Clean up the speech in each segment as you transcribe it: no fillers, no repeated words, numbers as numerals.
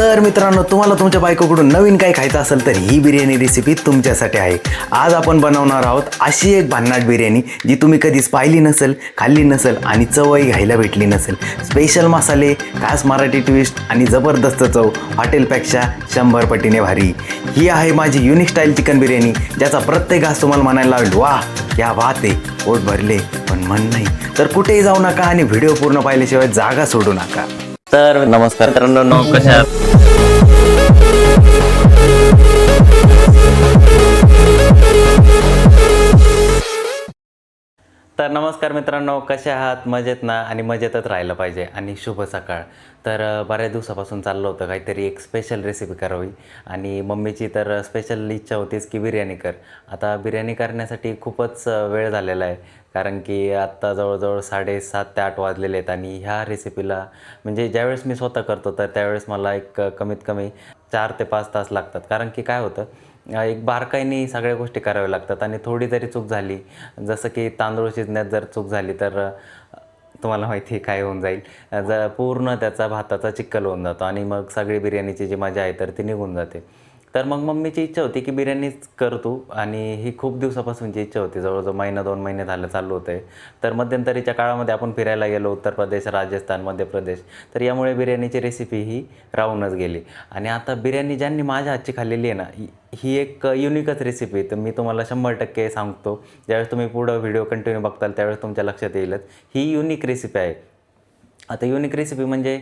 तर मित्रांनो, तुम्हाला तुमच्या बायकोकडून नवीन काही खायचं असेल तर ही बिर्याणी रेसिपी तुमच्यासाठी आहे। आज आपण बनवणार आहोत अशी एक भन्नाट बिर्याणी जी तुम्ही कधीच पाहिली नसेल, खाल्ली नसेल आणि चवही घ्यायला भेटली नसेल। स्पेशल मसाले, खास मराठी ट्विस्ट आणि जबरदस्त चव, हॉटेलपेक्षा 100 पटीने भारी। ही आहे माझी युनिक स्टाईल चिकन बिर्याणी, ज्याचा प्रत्येक घास तुम्हाला म्हणायला लागेल वाह क्या बात आहे, पोट भरले पण मन नाही। तर कुठेही जाऊ नका आणि व्हिडिओ पूर्ण पाहिल्याशिवाय जागा सोडू नका। तर नमस्कार मित्रांनो, कशा आहात? तर नमस्कार मित्रांनो, कसे आहात? मजेत ना? आणि मजेतच राहिलं पाहिजे आणि शुभ सकाळ। तर बऱ्याच दिवसापासून चाललं होतं काहीतरी एक स्पेशल रेसिपी करावी आणि मम्मीची तर स्पेशल इच्छा होतीच की बिर्याणी कर। आता बिर्याणी करण्यासाठी खूपच वेळ झालेला आहे, कारण की आत्ता जवळजवळ 7:30 ते 8 वाजलेले आहेत आणि ह्या रेसिपीला म्हणजे ज्यावेळेस मी स्वतः करतो तर त्यावेळेस मला एक कमीत कमी 4 ते 5 तास लागतात। कारण की काय होतं, एक बारकाईने सगळ्या गोष्टी कराव्या लागतात आणि थोडी जरी चूक झाली, जसं की तांदूळ शिजण्यात जर चूक झाली तर तुम्हाला माहिती आहे काय होऊन जाईल, पूर्ण त्याचा भाताचा चिक्कल होऊन जातो आणि मग सगळी बिर्याणीची जी मजा आहे तर ती निघून जाते। तर मग मम्मीची इच्छा होती की बिर्याणीच कर तू, आणि ही खूप दिवसापासूनची इच्छा होती, जवळजवळ महिना 2 महिने झालं चालू होतं आहे। तर मध्यंतरीच्या काळामध्ये आपण फिरायला गेलो उत्तर प्रदेश, राजस्थान, मध्य प्रदेश, तर यामुळे बिर्याणीची रेसिपी ही राहूनच गेली। आणि आता बिर्याणी ज्यांनी माझ्या हातची खाल्लेली आहे ना, ही एक युनिकच रेसिपी आहे। तर मी तुम्हाला 100% सांगतो, ज्यावेळेस तुम्ही पुढं व्हिडिओ कंटिन्यू बघताल त्यावेळेस तुमच्या लक्षात येईलच ही युनिक रेसिपी आहे। आता युनिक रेसिपी म्हणजे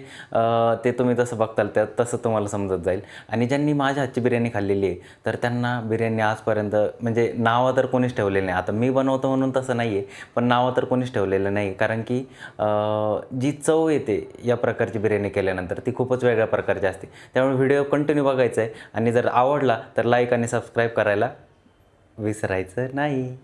ते तुम्ही जसं बघताल तसं तुम्हाला समजत जाईल। आणि ज्यांनी माझ्या हातची बिर्याणी खाल्लेली आहे तर त्यांना बिर्याणी आजपर्यंत म्हणजे नावं तर कोणीच ठेवलेलं नाही। आता मी बनवतो म्हणून तसं नाही आहे, पण नावं तर कोणीच ठेवलेलं नाही, कारण की जी चव येते या प्रकारची बिर्याणी केल्यानंतर ती खूपच वेगळ्या प्रकारची असते। त्यामुळे व्हिडिओ कंटिन्यू बघायचा आहे आणि जर आवडला तर लाईक आणि सबस्क्राईब करायला विसरायचं नाही।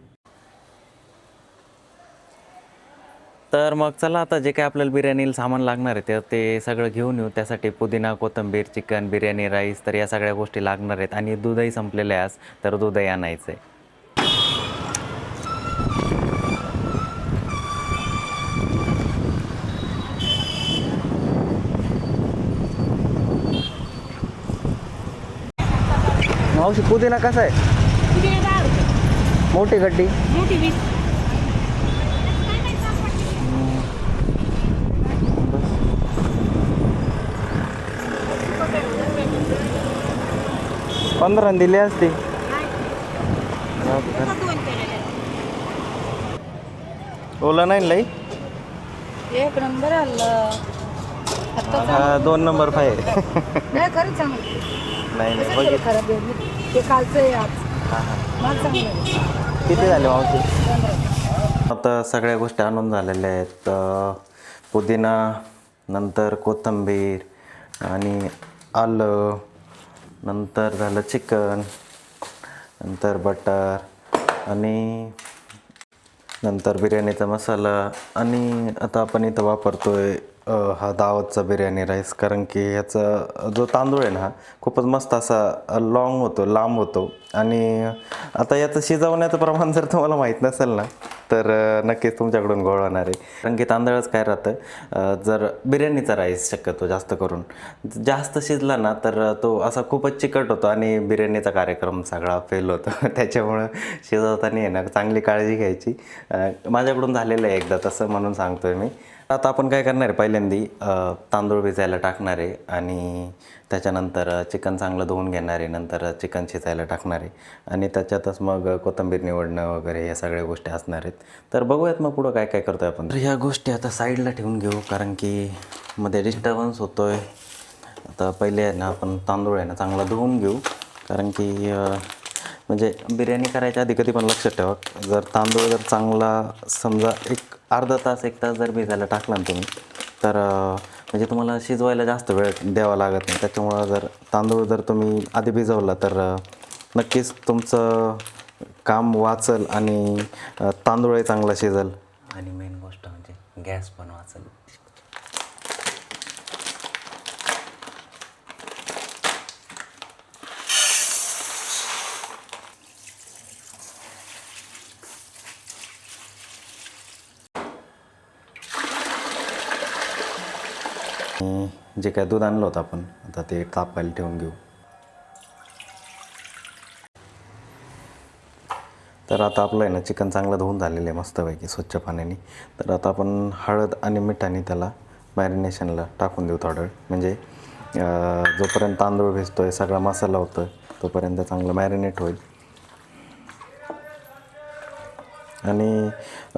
तर मग चला, आता जे काही आपल्याला बिर्याणीला सामान लागणार आहे ते सगळं घेऊन येऊ। त्यासाठी पुदिना, कोथिंबीर, चिकन, बिर्याणी राईस, तर या सगळ्या गोष्टी लागणार आहेत आणि दूधही संपलेलं आहे आज, तर दूधही आणायचं आहे। मावशी, पुदिना कसा आहे? मोठी गड्डी? मोठी 20. 15 दिली असती। ओला नाही लई? एक नंबर आलं. हा 2 नंबर पाय नाही खरंच चांगलं. नाही नाही कसं बघ, केलं खराब आहे? ते कालचं आहे आज. मला चांगलं आहे. किती झाले मावशी? 15. आता सगळ्या गोष्टी आणून झालेल्या आहेत। पुदिना, नंतर कोथिंबीर आणि आलं, नंतर झालं चिकन, नंतर बटर आणि नंतर बिर्याणीचा मसाला। आणि आता आपण इथं वापरतोय हा दावतचा बिर्याणी राईस, कारण की ह्याचा जो तांदूळ आहे ना हा खूपच मस्त असा लाँग होतो, लांब होतो। आणि आता याचं शिजवण्याचं प्रमाण जर तुम्हाला माहीत नसेल ना तर नक्कीच तुमच्याकडून गोळ होणार आहे, कारण की तांदळच काय राहतं, जर बिर्याणीचा राईस शक्यतो जास्त करून जास्त शिजला ना तर तो असा खूपच चिकट होतो आणि बिर्याणीचा कार्यक्रम सगळा फेल होतो त्याच्यामुळं शिजवताना आहे ना चांगली काळजी घ्यायची। माझ्याकडून झालेलं आहे एकदा तसं, म्हणून सांगतोय मी। आता आपण काय करणार आहे, पहिल्यांदी तांदूळ भिजायला टाकणार आहे आणि त्याच्यानंतर चिकन चांगलं धुवून घेणार आहे, नंतर चिकन शिजायला टाकणार आहे आणि त्याच्यातच मग कोथिंबीर निवडणं वगैरे या सगळ्या गोष्टी असणार आहेत। तर बघूयात मग पुढं काय काय करतो आहे आपण। तर ह्या गोष्टी आता साईडला ठेवून घेऊ, कारण की मध्ये डिस्टर्बन्स होतो आहे। आता पहिले आहे ना आपण तांदूळ आहे ना चांगला धुवून घेऊ, कारण की म्हणजे बिर्याणी करायच्या आधी कधी पण लक्षात ठेवा, जर तांदूळ जर चांगला समजा एक अर्धा तास 1 तास जर भिजायला टाकला ना तुम्ही, तर म्हणजे तुम्हाला शिजवायला जास्त वेळ द्यावा लागत नाही। त्याच्यामुळं जर तांदूळ जर तुम्ही आधी भिजवला तर नक्कीच तुमचं काम वाचल आणि तांदूळही चांगला शिजल आणि मेन गोष्ट म्हणजे गॅस पण वाचल। जे काय दूध आणलं होतं आपण, आता आता ते तापायला ठेवून घेऊ. तर आता आपलं आहे ना चिकन चांगलं धुवून झालेलं आहे मस्तपैकी स्वच्छ पाण्याने. तर आता आपण हळद आणि मिठाने त्याला मॅरिनेशनला टाकून देऊ थोडा वेळ. म्हणजे जोपर्यंत तांदूळ भिजतो आहे सगळा मसाला होतो तोपर्यंत चांगलं मॅरिनेट होईल. आणि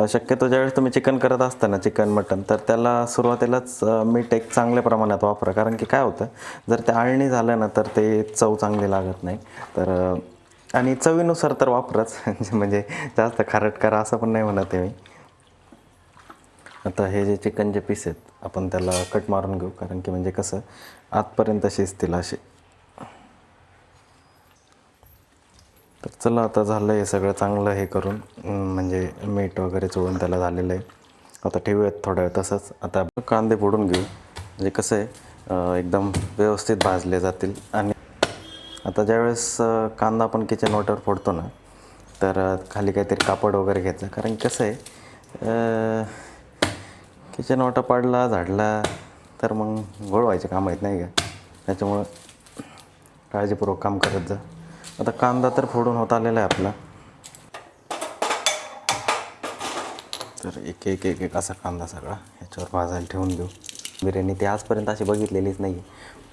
शक्यतो ज्यावेळेस तुम्ही चिकन करत असताना चिकन मटन तर त्याला सुरुवातीलाच मीठ एक चांगल्या प्रमाणात वापरा. कारण की काय होतं जर ते आळणी झालं ना तर ते चव चांगली लागत नाही. तर आणि चवीनुसार तर वापराच म्हणजे जास्त खारट करा असं पण नाही म्हणत आहे मी. आता हे जे चिकनचे पीस आहेत आपण त्याला कट मारून घेऊ. कारण की म्हणजे कसं आतपर्यंत शिजतील असे. तर चला आता झालं हे सगळं चांगलं हे करून म्हणजे मीठ वगैरे चोळून त्याला झालेलं आहे. आता ठेवूयात थोड्या वेळ तसंच. आता कांदे फोडून घेऊ. म्हणजे कसं आहे एकदम व्यवस्थित भाजले जातील. आणि आता ज्यावेळेस कांदा आपण किचन वाटर फोडतो ना तर खाली काहीतरी कापड वगैरे घ्यायचं. कारण कसं आहे किचन वाटा पाडला झाडला तर मग गोळ व्हायचे काम आहेत नाही का. त्याच्यामुळं काळजीपूर्वक काम करत जा. आता कांदा तर फोडून होत आलेला आहे आपला. तर एक एक एक एक असा कांदा सगळा ह्याच्यावर भाजायला ठेवून घेऊ. बिर्याणी ती आजपर्यंत अशी बघितलेलीच नाही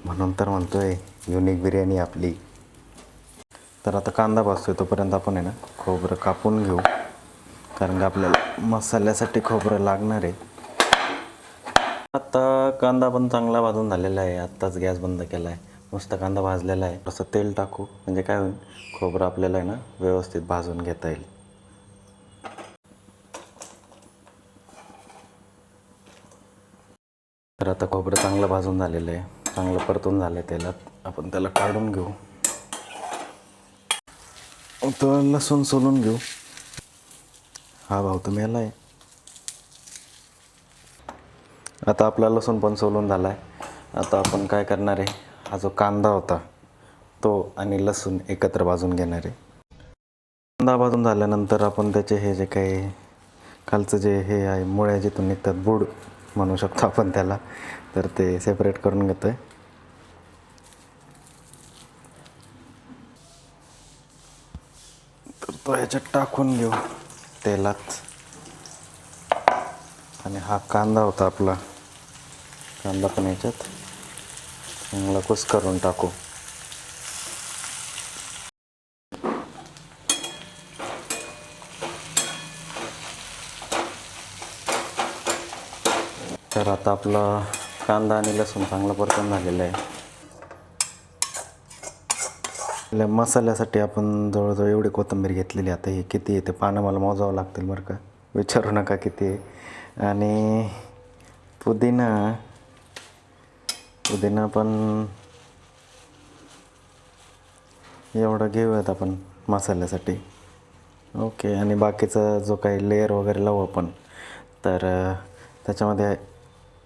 म्हणून तर म्हणतो आहे युनिक बिर्याणी आपली. तर आता कांदा भाजतो तोपर्यंत आपण आहे ना खोबरं कापून घेऊ. कारण की आपल्याला मसाल्यासाठी खोबरं लागणार आहे. आता कांदा पण चांगला भाजून झालेला आहे. आत्ताच गॅस बंद केला आहे. नुसता कांदा भाजलेला आहे. असं तेल टाकू म्हणजे काय होईल खोबरं आपल्याला आहे ना व्यवस्थित भाजून घेता येईल. तर आता खोबरं चांगलं भाजून झालेलं आहे. चांगलं परतून झालं आहे तेलात. आपण त्याला काढून घेऊ. तर लसूण सोलून घेऊ. हा भाऊ तुम्ही याला आहे. आता आपला लसूण पण सोलून झाला आहे. आता आपण काय करणार आहे हा जो कांदा होता तो आणि लसूण एकत्र भाजून घेणार आहे. कांदा भाजून झाल्यानंतर आपण त्याचे हे जे काही खालचं जे हे आहे मुळ्या जिथून निघतात बूड म्हणू शकतो आपण त्याला तर ते सेपरेट करून घेतो आहे. तर तो ह्याच्यात टाकून घेऊ तेलात. आणि हा कांदा होता आपला कांदा पण ह्याच्यात चांगला कुस करून टाकू. तर आता आपला कांदा आणि लसूण चांगला परतून झालेला आहे. आपल्या मसाल्यासाठी आपण जवळजवळ एवढी कोथिंबीर घेतलेली. आता हे किती आहे ते पानं मला मोजावं लागतील बरं का. विचारू नका किती आहे. आणि पुदिना पण एवढं घेऊयात आपण मसाल्यासाठी. ओके. आणि बाकीचा जो काही लेअर वगैरे लावू आपण तर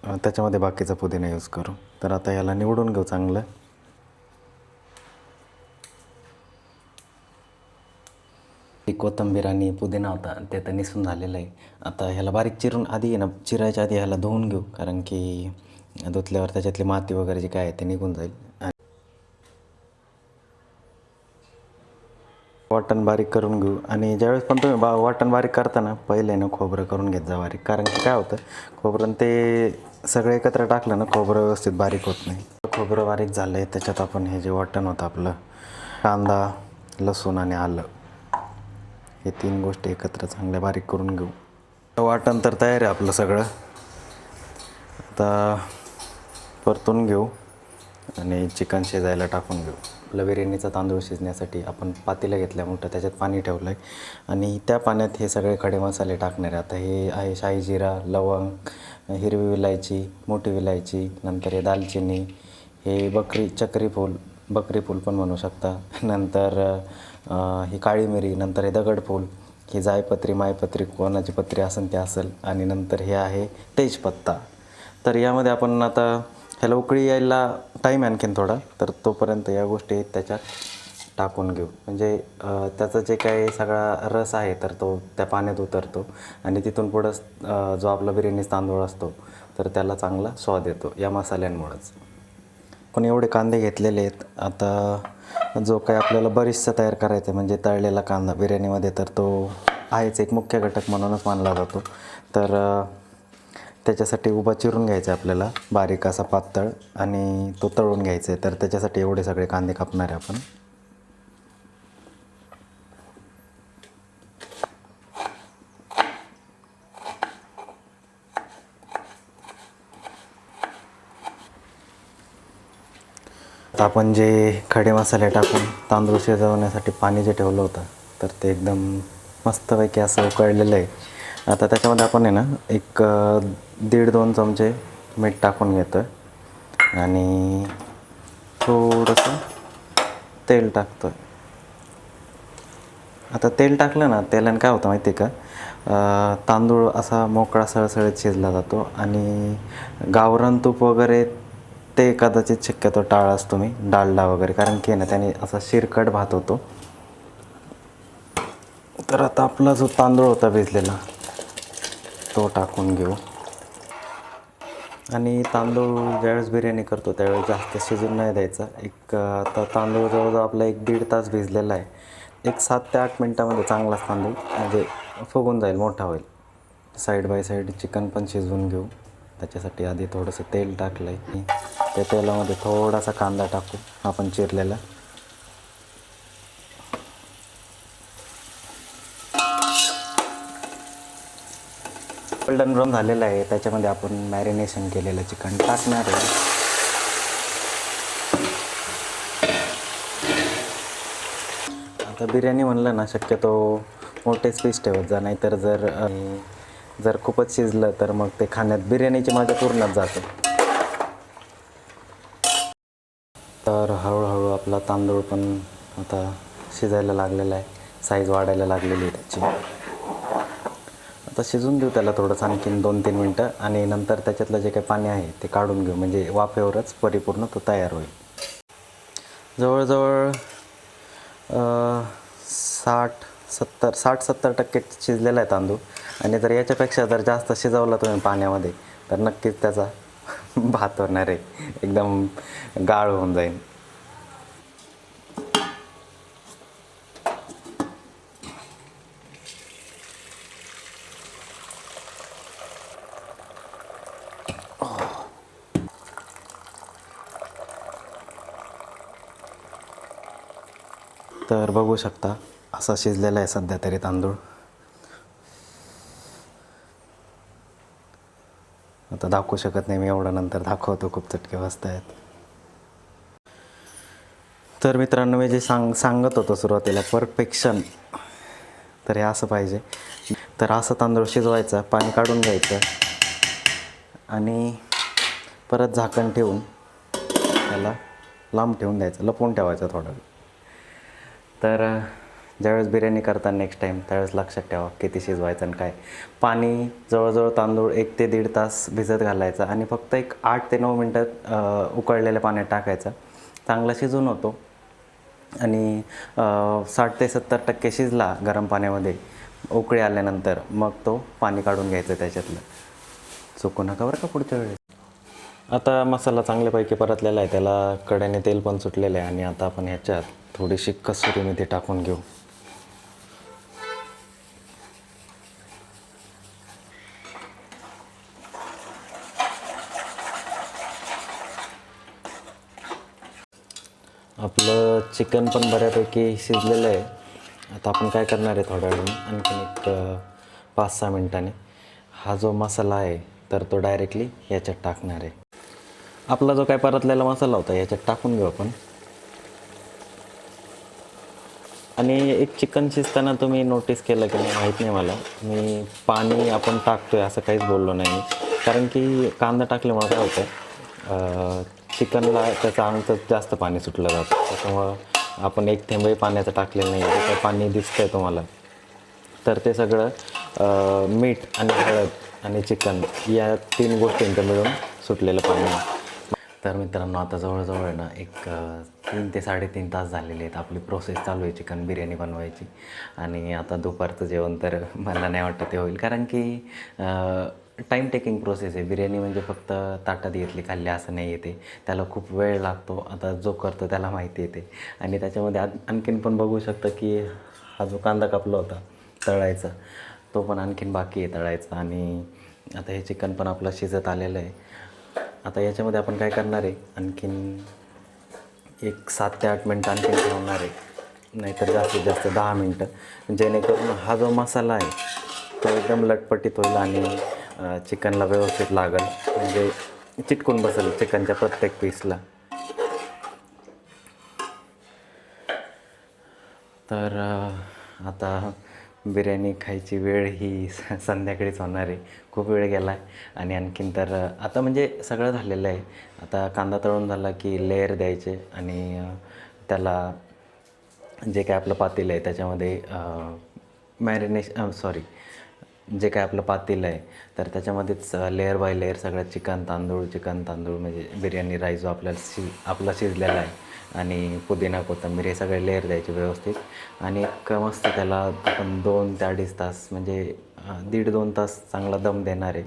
त्याच्यामध्ये बाकीचा पुदिना यूज करू. तर आता याला निवडून घेऊ चांगलं. कोथिंबीर आणि पुदिना होता ते तर निसून झालेलं आहे. आता ह्याला बारीक चिरून आधी आहे ना चिरायच्या आधी ह्याला धुवून घेऊ. कारण की धुतल्यावर त्याच्यातली माती वगैरे जे काय आहे ते निघून जाईल. वाटण बारीक करून घेऊ. आणि ज्यावेळेस पण तुम्ही वाटण बारीक करताना पहिले ना खोबरं करून घेत जा बारीक. कारण की काय होतं खोबरं ते सगळं एकत्र टाकलं ना खोबरं व्यवस्थित बारीक होत नाही. खोबरं बारीक झालं आहे त्याच्यात आपण हे जे वाटण होतं आपलं कांदा लसूण आणि आलं हे 3 गोष्टी एकत्र चांगल्या बारीक करून घेऊ. वाटण तर तयार आहे आपलं सगळं. आता परतून घेऊ आणि चिकन शिजायला टाकून घेऊ. आपला बिर्याणीचा तांदूळ शिजण्यासाठी आपण पातेलं घेतलं मोठं त्याच्यात पाणी ठेवलं आहे. आणि त्या पाण्यात हे सगळे खडे मसाले टाकणार आहे. आता हे आहे शाही जिरा लवंग हिरवी विलायची मोठी विलायची नंतर हे दालचिनी हे बकरी फूल पण म्हणू शकता. नंतर ही काळी मिरी नंतर हे दगडफूल ही जायपत्री मायपत्री कोणाची पत्री असेल ते असेल. आणि नंतर हे आहे तेजपत्ता. तर यामध्ये आपण आता ह्याला उकळी यायला टाईम आणखीन थोडा तर तोपर्यंत या गोष्टी त्याच्यात टाकून घेऊ. म्हणजे त्याचा जे काही सगळा रस आहे तर तो त्या पाण्यात उतरतो. आणि तिथून पुढं जो आपला बिर्याणीचा तांदूळ असतो तर त्याला चांगला स्वाद येतो या मसाल्यांमुळंच. पण एवढे कांदे घेतलेले आहेत. आता जो काही आपल्याला बरीचसा तयार करायचा आहे म्हणजे तळलेला कांदा बिर्याणीमध्ये, तर तो आहेच एक मुख्य घटक म्हणूनच मानला जातो. तर त्याच्यासाठी उभा चिरून घ्यायचा आहे आपल्याला, बारीक असा पातळ, आणि तो तळून घ्यायचा आहे. तर त्याच्यासाठी एवढे सगळे कांदे कापणार आहे आपण. आता आपण जे खडे मसाले टाकून तांदूळ शिजवण्यासाठी पाणी जे ठेवलं होतं, तर ते एकदम मस्तपैकी असं उकळलेलं आहे. आता त्याच्यामध्ये आपण आहे ना एक 1.5-2 चमचे मीठ टाकून घेतो आहे आणि थोडंसं तेल टाकतो आहे. आता तेल टाकलं ना, तेलाने काय होतं माहिती आहे का, तांदूळ असा मोकळा सळसळीत शिजला जातो. आणि गावरान तूप वगैरे ते कदाचित शक्यतो टाळाच तुम्ही, डालडा वगैरे, कारण की ना त्याने असा शिरकट भात होतो. तर आता आपला जो तांदूळ होता भिजलेला तो टाकून घेऊ. आणि तांदूळ ज्यावेळेस बिर्याणी करतो त्यावेळेस जास्त शिजून नाही द्यायचा. आता तांदूळ जवळजवळ आपला 1-1.5 तास भिजलेला आहे. 7 ते 8 मिनटामध्ये चांगलाच तांदूळ म्हणजे फुगून जाईल, मोठा होईल. साईड बाय साईड चिकन पण शिजवून घेऊ. त्याच्यासाठी आधी थोडंसं तेल टाकलं आहे. त्या तेलामध्ये थोडासा कांदा टाकू आपण चिरलेला. गोल्डन ब्राऊन झालेला आहे. त्याच्यामध्ये आपण मॅरिनेशन केलेलं चिकन टाकणार आहे. आता बिर्याणी म्हणलं ना, शक्यतो मोठेच पीस ठेवत जा, नाहीतर जर खूपच शिजलं तर मग ते खाण्यात बिर्याणीची मजा पूर्णच जाते. तर हळूहळू आपला तांदूळ पण आता शिजायला लागलेला आहे, साईज वाढायला लागलेली आहे त्याची. आता शिजून देऊ त्याला थोडंसं आणखीन 2-3 मिनटं, आणि नंतर त्याच्यातलं जे काही पाणी आहे ते काढून घेऊ, म्हणजे वाफेवरच परिपूर्ण तो तयार होईल. जवळजवळ 60-70% शिजलेला आहे तांदूळ. आणि जर याच्यापेक्षा जर जास्त शिजवला तुम्ही पाण्यामध्ये तर नक्कीच त्याचा भात होणार आहे, एकदम गाळ होऊन जाईल. तर बघू शकता असा शिजलेला आहे सध्या तरी तांदूळ. आता दाखवू शकत नाही मी एवढं, नंतर दाखवतो, खूप चटके वाजत आहेत. तर मित्रांनो, मी जे सांगत होतो सुरुवातीला, परफेक्शन, तर हे असं पाहिजे. तर असं तांदूळ शिजवायचा, पाणी काढून घ्यायचं आणि परत झाकण ठेवून त्याला लांब ठेवून द्यायचं, लपवून ठेवायचं थोडं. तर ज्यावेळेस बिर्याणी करता नेक्स्ट टाईम त्यावेळेस लक्षात ठेवा किती शिजवायचं आणि काय. पाणी जवळजवळ तांदूळ 1 ते 1.5 तास भिजत घालायचा आणि फक्त एक 8 ते 9 मिनटात उकळलेल्या पाण्यात टाकायचा. चांगला शिजून होतो. आणि 60 ते 70% शिजला गरम पाण्यामध्ये उकळी आल्यानंतर, मग तो पाणी काढून घ्यायचं त्याच्यातलं. चुकू नका बरं का पुढच्या वेळेस. आता मसाला चांगल्यापैकी परतलेला आहे, त्याला कढईने तेल पण सुटलेलं आहे. आणि आता आपण ह्याच्यात थोडीशी कसुरी मेथी टाकून घेऊ. आपलं चिकन पण बऱ्यापैकी शिजलेलं आहे. आता आपण काय करणार आहे, थोड्या वेळाने आणखीन एक 5-6 मिनटाने हा जो मसाला आहे तर तो डायरेक्टली याच्यात टाकणार आहे. आपला जो काय परतलेला मसाला होता याच्यात टाकून घेऊ आपण. आणि एक चिकन शिजताना तुम्ही नोटीस केलं की नाही माहीत नाही मला, मी पाणी आपण टाकतो आहे असं काहीच बोललो नाही मी. कारण की कांदा टाकल्यामुळं काय होतं, चिकनला त्याचं अंगचं जास्त पाणी सुटलं जातं. त्याच्यामुळं आपण एक थेंबही पाण्याचं टाकलेलं नाही. जे पाणी दिसतं आहे तुम्हाला, तर ते सगळं मीठ आणि हळद आणि चिकन या 3 गोष्टींचं मिळून सुटलेलं पाणी. तर मित्रांनो आता जवळजवळ आहे ना एक 3 ते 3.5 तास झालेले आहेत. आपली प्रोसेस चालू आहे चिकन बिर्याणी बनवायची. आणि आता दुपारचं जेवण तर मला नाही वाटतं ते होईल, कारण की टाईम टेकिंग प्रोसेस आहे. बिर्याणी म्हणजे फक्त ताटात घेतली खाल्ली असं नाही येते, त्याला खूप वेळ लागतो. आता जो करतो त्याला माहिती येते. आणि त्याच्यामध्ये आणखीन पण बघू शकतं की हा जो कांदा कापला होता तळायचा, तो पण आणखीन बाकी आहे तळायचा. आणि आता हे चिकन पण आपलं शिजत आलेलं आहे. आता याच्यामध्ये आपण काय करणार आहे, आणखीन एक 7 ते 8 मिनटं आणखीन ठेवणार आहे, नाहीतर जास्तीत जास्त 10 मिनटं, जेणेकरून हा जो मसाला आहे तो एकदम लटपटीत होईल आणि चिकनला व्यवस्थित लागेल, म्हणजे चिटकून बसेल चिकनच्या प्रत्येक पीसला. तर आता बिर्याणी खायची वेळ ही संध्याकाळीच होणार आहे. खूप वेळ गेला आहे. आणि आणखीन तर आता म्हणजे सगळं झालेलं आहे. आता कांदा तळून झाला की लेयर द्यायचे आणि त्याला जे काय आपलं पातेलं आहे त्याच्यामध्ये जे काय आपलं पातेलं आहे तर त्याच्यामध्येच लेयर बाय लेयर सगळं चिकन तांदूळ म्हणजे बिर्याणी राईस जो आपला शिजलेला आहे आणि पुदिना कोथिंबीर हे सगळे लेयर द्यायचे व्यवस्थित. आणि एक मस्त त्याला आपण 2 ते 2.5 तास म्हणजे 1.5-2 तास चांगला दम देणार आहे.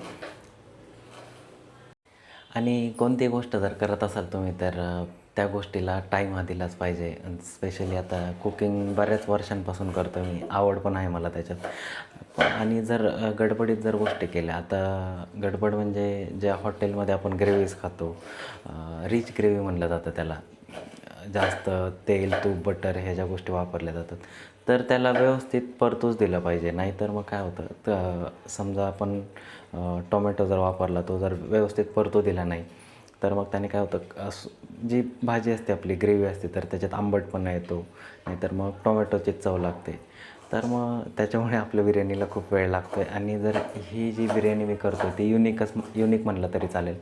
आणि कोणती गोष्ट जर करत असाल तुम्ही तर त्या गोष्टीला टाईम हा दिलाच पाहिजे. स्पेशली आता कुकिंग बऱ्याच वर्षांपासून करतो मी, आवड पण आहे मला त्याच्यात. आणि जर गडबडीत जर गोष्टी केल्या, आता गडबड म्हणजे ज्या हॉटेलमध्ये आपण ग्रेव्हीज खातो, रिच ग्रेव्ही म्हणलं जातं त्याला, जास्त तेल तूप बटर ह्या ज्या गोष्टी वापरल्या जातात, तर त्याला व्यवस्थित परतूच दिलं पाहिजे. नाहीतर मग काय होतं, तर समजा आपण टोमॅटो जर वापरला, तो जर व्यवस्थित परतू दिला नाही तर मग त्याने काय होतं, जी भाजी असते आपली ग्रेव्ही असते तर त्याच्यात आंबटपणा येतो, नाहीतर मग टोमॅटोची चव लागते. तर मग त्याच्यामुळे आपल्या बिर्याणीला खूप वेळ लागतो आहे. आणि जर ही जी बिर्याणी मी करतो ती युनिक म्हणलं तरी चालेल,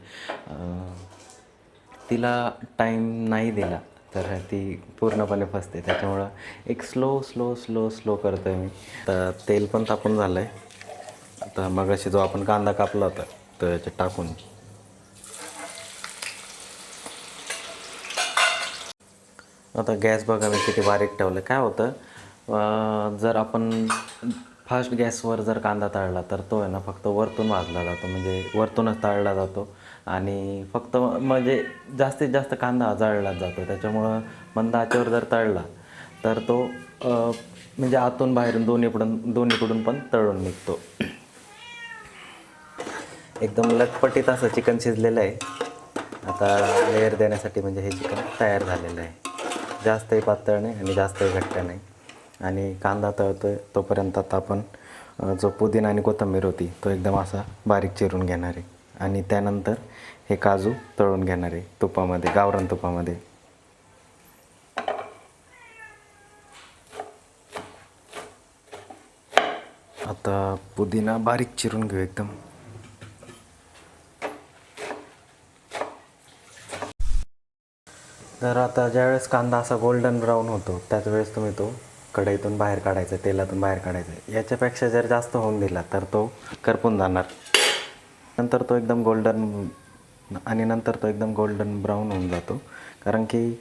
तिला टाईम नाही दिला तर ती पूर्णपणे फसते. त्याच्यामुळं एक स्लो करतो आहे मी. तर तेल पण तापून झालं आहे. आता मगाशी जो आपण कांदा कापला होता तर याच्यात टाकून आता गॅस बघा मी किती बारीक ठेवलं. काय होतं, जर आपण फास्ट गॅसवर जर कांदा तळला तर तो आहे ना फक्त वरतून भाजला जातो, म्हणजे वरतूनच तळला जातो आणि फक्त म्हणजे जास्तीत जास्त कांदा जळला जातो. त्याच्यामुळं मंद आचेवर जर तळला तर तो म्हणजे आतून बाहेरून दोन्हीकडून पण तळून निघतो. एकदम लटपटीत असं चिकन शिजलेलं आहे. आता लेअर देण्यासाठी म्हणजे हे चिकन तयार झालेलं आहे. जास्तही पातळ नाही आणि जास्तही घट्ट नाही. आणि कांदा तळतो आहे तोपर्यंत आता आपण जो पुदिना आणि कोथिंबीर होती तो एकदम असा बारीक चिरून घेणार आहे. आणि त्यानंतर हे काजू तळून घेणार आहे तुपामध्ये, गावरान तुपामध्ये. आता पुदिना बारीक चिरून घेऊ एकदम. तर आता ज्यावेळेस कांदा असा गोल्डन ब्राऊन होतो त्याच वेळेस तुम्ही तो कढईतून बाहेर काढायचा, तेलातून बाहेर काढायचा. याच्यापेक्षा जर जास्त होऊन दिला तर तो करपून जाणार. नंतर तो एकदम गोल्डन ब्राऊन होऊन जातो, कारण की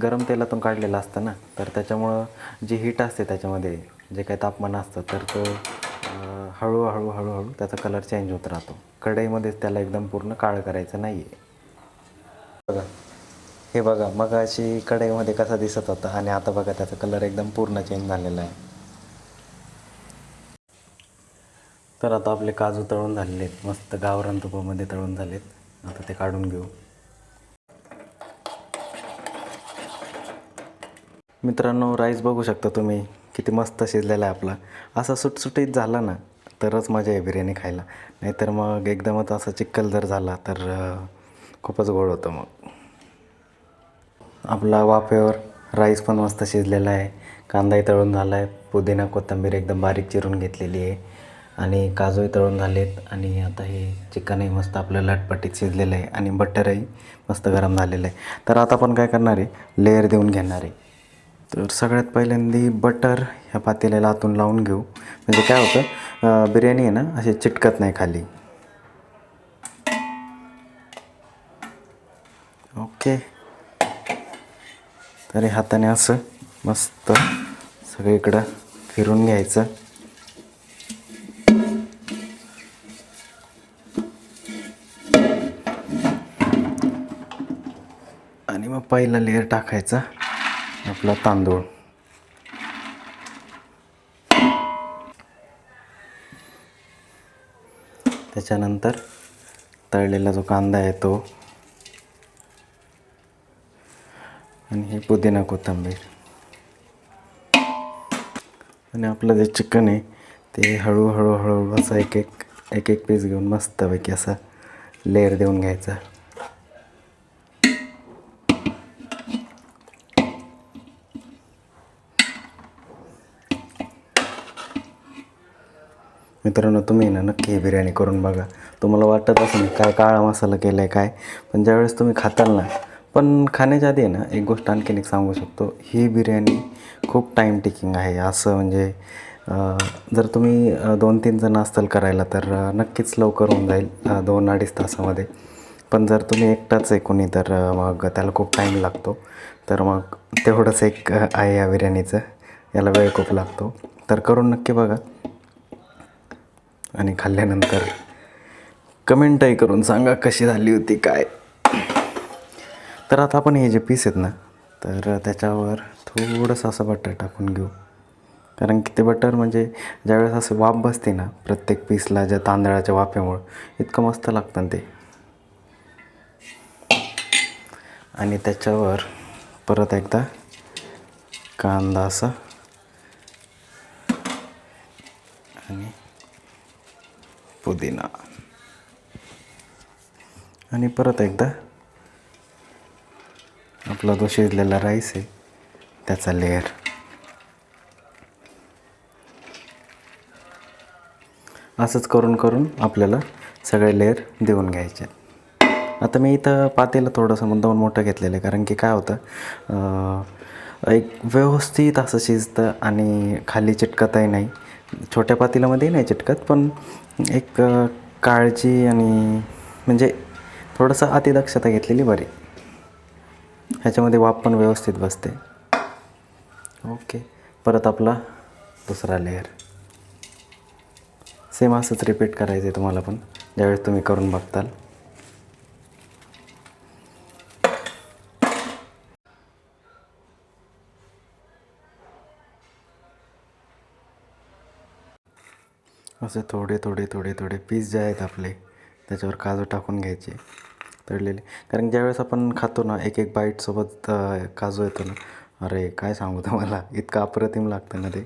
गरम तेलातून काढलेलं असतं ना, तर त्याच्यामुळं जी हीट असते त्याच्यामध्ये, जे काही तापमान असतं, तर तो हळूहळू त्याचा कलर चेंज होत राहतो. कढईमध्येच त्याला एकदम पूर्ण काळं करायचं नाही आहे. बघा, हे बघा मगाशी कढईमध्ये कसा दिसत होता आणि आता बघा त्याचा कलर एकदम पूर्ण चेंज झालेला आहे. तर आता आपले काजू तळून झालेले आहेत, मस्त गावरान तुपामध्ये तळून झालेत. आता ते काढून घेऊ. मित्रांनो, राईस बघू शकता तुम्ही किती मस्त शिजलेला आहे आपला. असा सुटसुटीत झाला ना तरच मजा आहे बिर्याणी खायला, नाहीतर मग एकदमच असा चिक्कल जर झाला तर खूपच गोड होतं. मग आपला वाफेवर राईस पण मस्त शिजलेला आहे, कांदाही तळून झाला आहे, पुदिना कोथिंबीर एकदम बारीक चिरून घेतलेली आहे आणि काजूही तळून झालेत. आणि आता हे चिकनही मस्त आपलं लटपटीत शिजलेलं आहे आणि बटरही मस्त गरम झालेलं आहे. तर आता आपण काय करणार आहे, लेअर देऊन घेणार आहे. तर सगळ्यात पहिल्यांदा बटर ह्या पातेल्याला आतून लावून घेऊ, म्हणजे काय होतं, बिर्याणी आहे ना अशी चिटकत नाही खाली. ओके. तरी हाताने असं मस्त सगळीकडं फिरून घ्यायचं. आणि मग पहिला लेअर टाकायचा आपला तांदूळ. त्याच्यानंतर तळलेला जो कांदा आहे तो, आणि हे पुदिना कोथिंबीर, आणि आपलं जे चिकन आहे ते हळूहळू असं एक एक पीस घेऊन मस्तपैकी असं लेअर देऊन घ्यायचा. मित्रांनो, तुम्ही ना नक्की ही बिर्याणी करून बघा. तुम्हाला वाटत असेल काय काळा मसाला केला आहे काय, पण ज्यावेळेस तुम्ही खाताल ना, पण खाण्याच्या आधी आहे ना एक गोष्ट आणखीन एक सांगू शकतो, ही बिर्याणी खूप टाईम टेकिंग आहे. असं म्हणजे जर तुम्ही 2-3 जण असताल करायला तर नक्कीच लवकर होऊन जाईल 2-2.5 तासामध्ये. पण जर तुम्ही एकटाच आहे कोणी तर मग त्याला खूप टाईम लागतो. तर मग तेवढंच एक आहे या बिर्याणीचं, याला वेळ खूप लागतो. तर करून नक्की बघा आणि खाल्ल्यानंतर कमेंटही करून सांगा कशी झाली होती काय. तर आता आपण हे जे पीस आहेत ना, तर त्याच्यावर थोडंसं असं बटर टाकून घेऊ. कारण की ते बटर म्हणजे ज्यावेळेस असं वाफ बसते ना प्रत्येक पीसला, ज्या तांदळाच्या वाफेमुळं इतकं मस्त लागतं ना ते. आणि त्याच्यावर परत एकदा कांदा असा, आणि पुदिना, आणि परत एकदा आपला जो शिजलेला राईस आहे त्याचा लेअर. असंच करून करून आपल्याला सगळे लेअर देऊन घ्यायचे. आता मी इथं पातेलं थोडंसं मुद्दामून मोठं घेतलेलं आहे, कारण की काय होतं एक व्यवस्थित असं शिजतं आणि खाली चिटकतही नाही. छोट्या पातेल्यामध्ये नाही चिटकत, पण एक काळजी आणि म्हणजे थोडंसं अतिदक्षता घेतलेली बरी. ह्याच्यामध्ये वाफ पण व्यवस्थित बसते. ओके. परत आपला दुसरा लेअर सेम असंच रिपीट करायचं आहे तुम्हाला पण, ज्यावेळेस तुम्ही करून बघताल. असे थोडे थोडे थोडे थोडे पीस जे आहेत आपले त्याच्यावर काजू टाकून घ्यायचे तळलेले. कारण ज्यावेळेस आपण खातो ना एक एक बाईटसोबत काजू येतो ना, अरे काय सांगू तुम्हाला, इतकं अप्रतिम लागतं ना ते.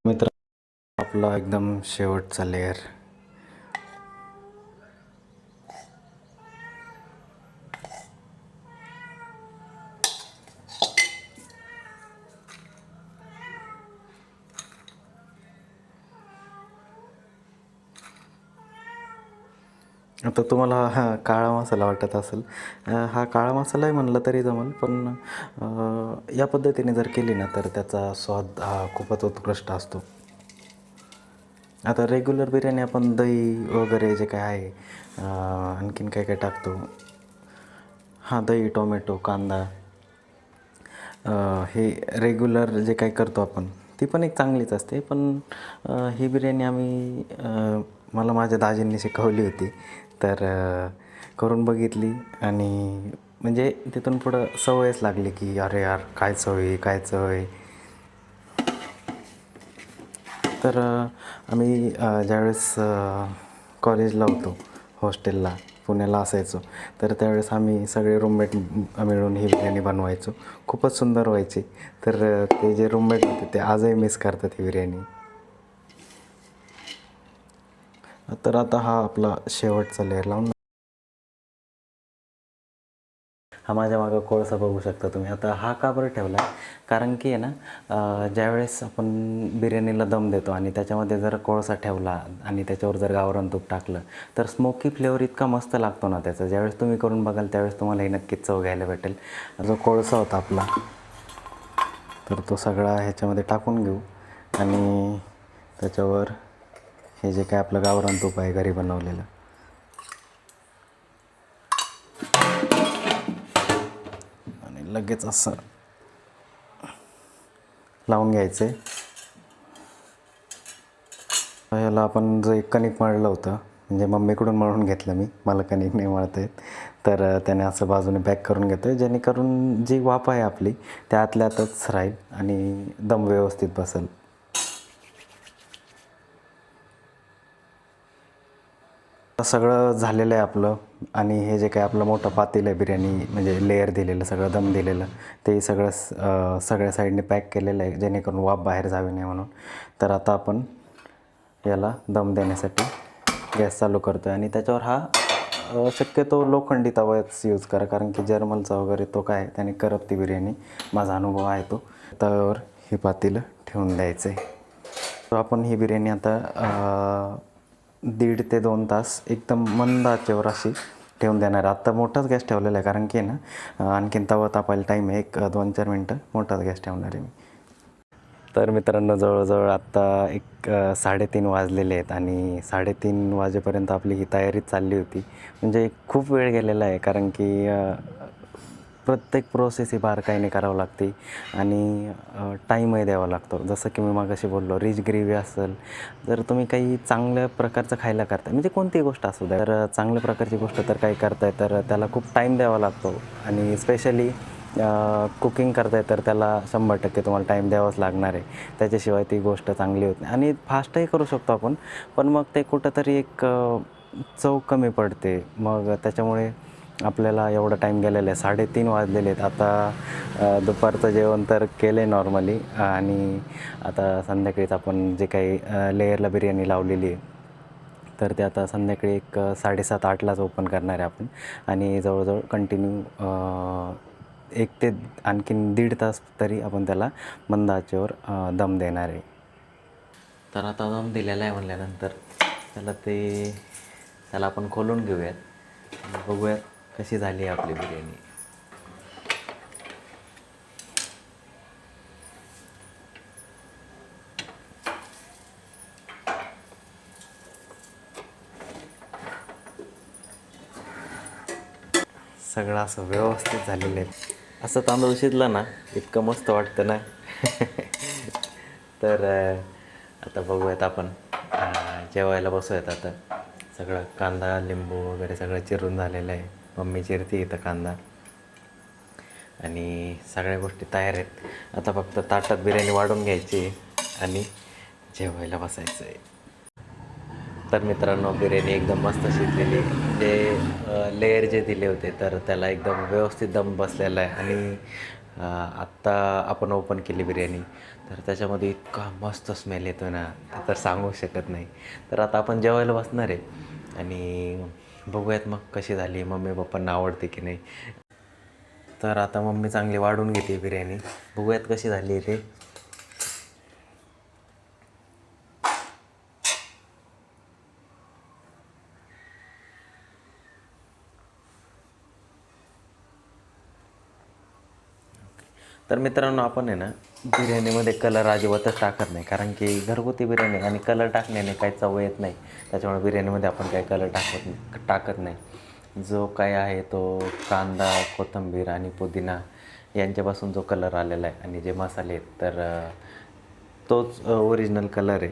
मित्र, आपला एकदम शेवटचा लेअर. आता तुम्हाला हा काळा मसाला वाटत असेल, हा काळा मसालाही म्हणलं तरी जमेल, पण या पद्धतीने जर केली ना तर त्याचा स्वाद हा खूपच उत्कृष्ट असतो. आता रेग्युलर बिर्याणी आपण दही वगैरे जे काय आहे, आणखीन काय काय टाकतो, हां दही, टोमॅटो, कांदा, हे रेग्युलर जे काही करतो आपण ती पण एक चांगलीच असते. पण ही बिर्याणी आम्ही मला माझ्या दाजींनी शिकवली होती, तर करून बघितली आणि म्हणजे तिथून पुढं सवयच लागली की अरे यार काय चव आहे, काय चव आहे. तर आम्ही ज्यावेळेस कॉलेजला होतो, हॉस्टेलला पुण्याला असायचो, तर त्यावेळेस आम्ही सगळे रूममेट मिळून ही बिर्याणी बनवायचो. खूपच सुंदर व्हायची. तर ते जे रूममेट होते ते आजही मिस करतात ही बिर्याणी. तर आता हा आपला शेवटचा लेअर लावून हा माझ्या मागं कोळसा बघू शकता तुम्ही. आता हा का बरं ठेवला आहे, कारण की आहे ना ज्यावेळेस आपण बिर्याणीला दम देतो आणि त्याच्यामध्ये जर कोळसा ठेवला आणि त्याच्यावर जर गावरान तूप टाकलं तर स्मोकी फ्लेवर इतका मस्त लागतो ना त्याचा. ज्यावेळेस तुम्ही करून बघाल त्यावेळेस तुम्हाला ही नक्कीच चव घ्यायला भेटेल. जो कोळसा होता आपला तर तो सगळा ह्याच्यामध्ये टाकून घेऊ आणि त्याच्यावर हे जे काय आपलं गावरान तूप आहे घरी बनवलेलं आणि लगेच असं लावून घ्यायचं आहे. ह्याला आपण जे कणिक मळलं होतं म्हणजे मम्मीकडून मळून घेतलं मी, मला कणिक नाही मळता येत, तर त्याने असं बाजूने पॅक करून घेतो आहे जेणेकरून जी वाफ आहे आपली त्या आतल्या आतच राहील आणि दम व्यवस्थित बसेल. सगळं झालेलं आहे आपलं आणि हे जे काय आपलं मोठं पातेलं आहे बिर्याणी म्हणजे लेअर दिलेलं सगळं दम दिलेलं ते सगळं सगळ्या साईडने पॅक केलेलं आहे जेणेकरून वाफ बाहेर जावी नाही म्हणून. तर आता आपण याला दम देण्यासाठी गॅस चालू करतो आहे आणि त्याच्यावर हा शक्यतो लोखंडी तवाच यूज करा, कारण की जर्मलचा वगैरे तो काय त्याने करपती बिर्याणी, माझा अनुभव आहे तो. तव्यावर हे पातेलं ठेवून द्यायचं आहे. तर आपण ही बिर्याणी आता 1.5 ते 2 तास एकदम मंद आचेवर अशी ठेवून देणार. आत्ता मोठाच गॅस ठेवलेला आहे कारण की ना आणखीन तवा तापायला टाईम आहे, 1-2-4 मिनटं मोठाच गॅस ठेवणार आहे मी. तर मित्रांनो जवळजवळ आत्ता 3:30 वाजलेले आहेत आणि 3:30 वाजेपर्यंत आपली ही तयारी चालली होती. म्हणजे खूप वेळ गेलेला आहे कारण की प्रत्येक प्रोसेस ही बारकाईने करावं लागते आणि टाईमही द्यावा लागतो. जसं की मी मागाशी बोललो रिच ग्रेव्ही असेल, जर तुम्ही काही चांगल्या प्रकारचं खायला करताय म्हणजे कोणतीही गोष्ट असू द्या, तर चांगल्या प्रकारची गोष्ट तर काही करताय तर त्याला खूप टाईम द्यावा लागतो आणि स्पेशली कुकिंग करताय तर त्याला 100% तुम्हाला टाईम द्यावाच लागणार आहे. त्याच्याशिवाय ती गोष्ट चांगली होत नाही आणि फास्टही करू शकतो आपण, पण मग ते कुठंतरी एक चव कमी पडते. मग त्याच्यामुळे आपल्याला एवढा टाईम गेलेला आहे. 3:30 वाजलेले आहेत. आता दुपारचं जेवण तर केलं आहे नॉर्मली आणि आता संध्याकाळीच आपण जे काही लेयरला बिर्याणी लावलेली आहे तर ते आता संध्याकाळी 7:30-8लाच ओपन करणार आहे आपण आणि जवळजवळ कंटिन्यू 1 ते आणखीन 1.5 तास तरी आपण त्याला मंद आचेवर दम देणार आहे. तर आता दम दिलेला आहे म्हणल्यानंतर त्याला आपण खोलून घेऊयात आणि बघूयात कशी झाली आहे आपली बिर्याणी. सगळं असं व्यवस्थित झालेलं आहे. असं तांदूळ शिजलं ना इतकं मस्त वाटतं ना. तर आता बघूयात आपण जेवायला बसूयात. आता सगळं कांदा लिंबू वगैरे सगळं चिरून झालेलं आहे. मम्मी चिरते इथं कांदा आणि सगळ्या गोष्टी तयार आहेत. आता फक्त ताटात बिर्याणी वाढून घ्यायची आणि जेवायला बसायचं आहे. तर मित्रांनो बिर्याणी एकदम मस्त शिजलेली, जे लेयर जे दिले होते तर त्याला एकदम व्यवस्थित दम बसलेला आहे आणि आत्ता आपण ओपन केली बिर्याणी तर त्याच्यामध्ये इतका मस्त स्मेल येतो ना तर सांगू शकत नाही. तर आता आपण जेवायला बसणार आहे आणि बघूयात मग कशी झाली, मम्मी पप्पांना आवडते की नाही. तर आता मम्मी चांगली वाढून घेते बिर्याणी, बघूयात कशी झाली आहे ते. तर मित्रांनो आपण आहे ना बिर्याणीमध्ये कलर अजिबातच टाकत नाही, कारण की घरगुती बिर्याणी आणि कलर टाकण्याने काही चव येत नाही. त्याच्यामुळे बिर्याणीमध्ये आपण काही कलर टाकत नाही. जो काय आहे तो कांदा कोथिंबीर आणि पुदिना यांच्यापासून जो कलर आलेला आहे आणि जे मसाले आहेत तर तोच ओरिजिनल कलर आहे.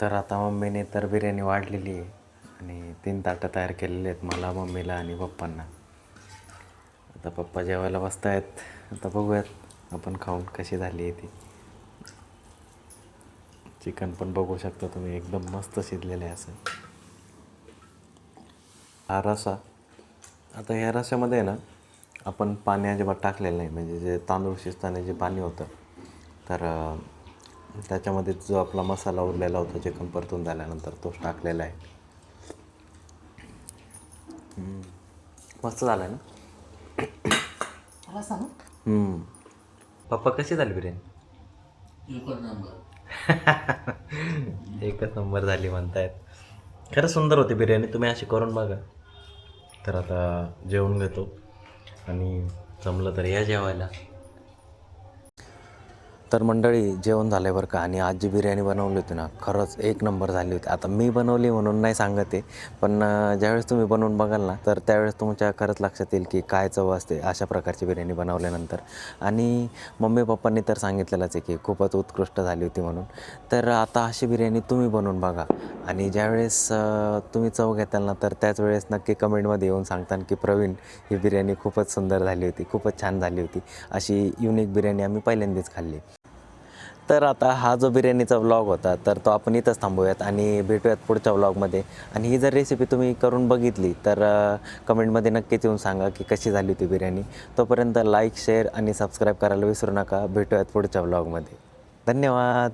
तर आता मम्मीने तर बिर्याणी वाढलेली आहे आणि 3 ताटं तयार केलेले आहेत मला, मम्मीला आणि पप्पांना. आता पप्पा जेवायला बसत आहेत. आता बघूयात आपण खाऊन कशी झाली आहे ती. चिकन पण बघू शकता तुम्ही एकदम मस्त शिजलेलं आहे. असं हा रसा, आता ह्या रश्यामध्ये ना आपण पाणी अजिबात टाकलेलं नाही, म्हणजे जे तांदूळ शिजताना जे पाणी होतं तर त्याच्यामध्ये जो आपला मसाला उरलेला होता चिकन परतून झाल्यानंतर तोच टाकलेला आहे. मस्त झाला ना. रसा ना पप्पा कशी झाली बिर्याणी? एकच नंबर झाली म्हणतायत. खरंच सुंदर होती बिर्याणी. तुम्ही अशी करून बघा. तर आता जेवून घेतो आणि जमलं तर या जेवायला. तर मंडळी जेवण झालं बरं का. आणि आज जी बिर्याणी बनवली होती ना खरंच एक नंबर झाली होती. आता मी बनवली म्हणून नाही सांगत आहे, पण ज्यावेळेस तुम्ही बनवून बघाल ना तर त्यावेळेस तुमच्या खरंच लक्षात येईल की काय चव असते अशा प्रकारची बिर्याणी बनवल्यानंतर. आणि मम्मी पप्पांनी तर सांगितलेलंच आहे की खूपच उत्कृष्ट झाली होती म्हणून. तर आता अशी बिर्याणी तुम्ही बनवून बघा आणि ज्यावेळेस तुम्ही चव घेताल ना तर त्याच वेळेस नक्की कमेंटमध्ये येऊन सांगताल की प्रवीण ही बिर्याणी खूपच सुंदर झाली होती, खूपच छान झाली होती. अशी युनिक बिर्याणी आम्ही पहिल्यांदाच खाल्ली. तर आता हा जो बिर्याणीचा व्लॉग होता तर तो आपण इथंच थांबूयात आणि भेटूयात पुढच्या व्लॉगमध्ये. आणि ही जर रेसिपी तुम्ही करून बघितली तर कमेंटमध्ये नक्कीच येऊन सांगा की कशी झाली होती बिर्याणी. तोपर्यंत लाईक, शेअर आणि सबस्क्राईब करायला विसरू नका. भेटूयात पुढच्या व्लॉगमध्ये. धन्यवाद.